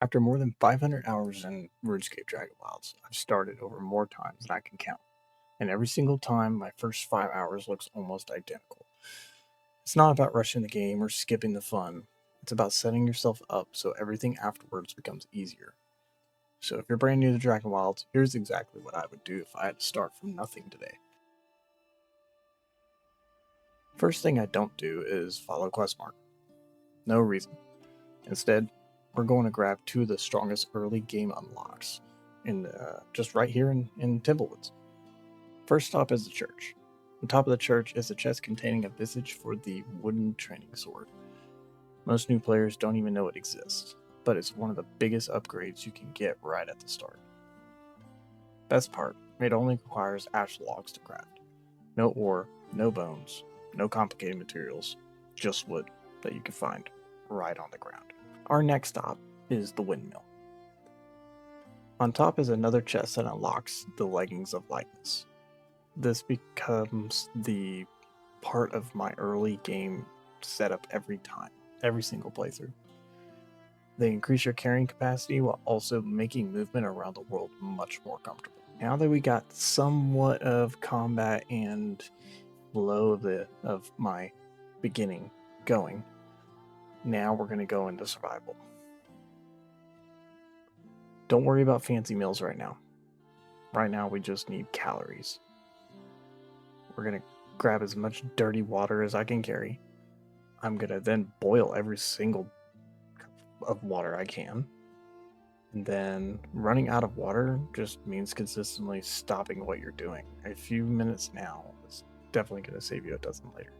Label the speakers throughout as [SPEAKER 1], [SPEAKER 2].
[SPEAKER 1] After more than 500 hours in RuneScape Dragonwilds, I've started over more times than I can count, and every single time my first 5 hours looks almost identical. It's not about rushing the game or skipping the fun, it's about setting yourself up so everything afterwards becomes easier. So if you're brand new to Dragonwilds, here's exactly what I would do if I had to start from nothing today. First thing I don't do is follow questmark. No reason. Instead, we're going to grab two of the strongest early game unlocks just right here in Timberwoods. First stop is the church. On top of the church is a chest containing a visage for the wooden training sword. Most new players don't even know it exists, but it's one of the biggest upgrades you can get right at the start. Best part, it only requires ash logs to craft. No ore, no bones, no complicated materials, just wood that you can find right on the ground. Our next stop is the windmill. On top is another chest that unlocks the Leggings of Lightness. This becomes the part of my early game setup every time, every single playthrough. They increase your carrying capacity while also making movement around the world much more comfortable. Now that we got somewhat of combat and flow of my beginning going, now we're going to go into survival. Don't worry about fancy meals right now. Right now we just need calories. We're going to grab as much dirty water as I can carry. I'm going to then boil every single cup of water I can. And then running out of water just means consistently stopping what you're doing. A few minutes now is definitely going to save you a dozen later.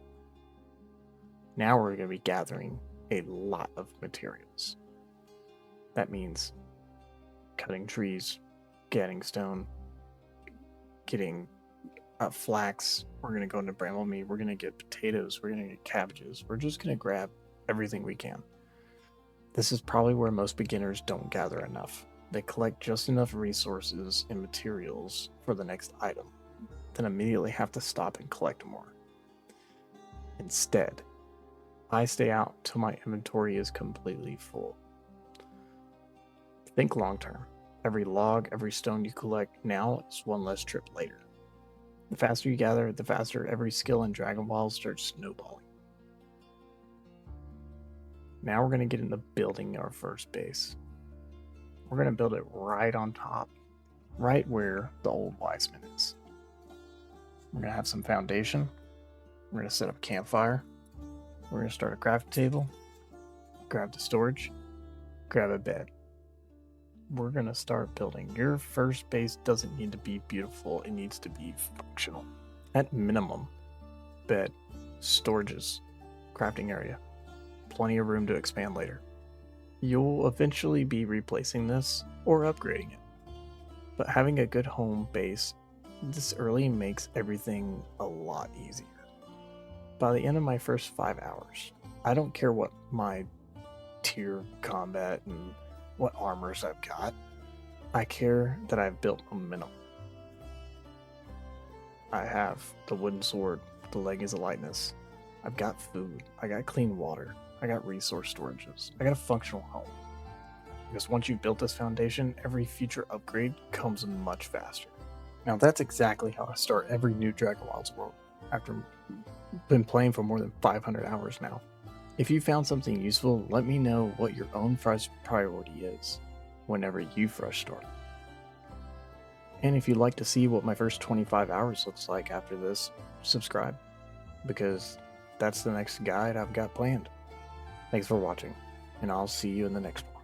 [SPEAKER 1] Now we're going to be gathering a lot of materials. That means cutting trees, getting stone, getting flax. We're going to go into bramble meat. We're going to get potatoes. We're going to get cabbages. We're just going to grab everything we can. This is probably where most beginners don't gather enough. They collect just enough resources and materials for the next item, then immediately have to stop and collect more. Instead, I stay out till my inventory is completely full. Think long term. Every log, every stone you collect now is one less trip later. The faster you gather, the faster every skill in Dragonwilds starts snowballing. Now we're going to get into building our first base. We're going to build it right on top, right where the old Wiseman is. We're going to have some foundation. We're going to set up a campfire. We're going to start a crafting table, grab the storage, grab a bed. We're going to start building. Your first base doesn't need to be beautiful, it needs to be functional. At minimum, bed, storages, crafting area, plenty of room to expand later. You'll eventually be replacing this or upgrading it. But having a good home base this early makes everything a lot easier. By the end of my first 5 hours, I don't care what my tier combat and what armors I've got. I care that I've built momentum. I have the wooden sword, the Leggings of Lightness. I've got food. I got clean water. I got resource storages. I got a functional home. Because once you've built this foundation, every future upgrade comes much faster. Now that's exactly how I start every new Dragonwilds world after been playing for more than 500 hours now. If you found something useful, let me know what your own first priority is whenever you fresh start. And if you'd like to see what my first 25 hours looks like after this, subscribe, because that's the next guide I've got planned. Thanks for watching, and I'll see you in the next one.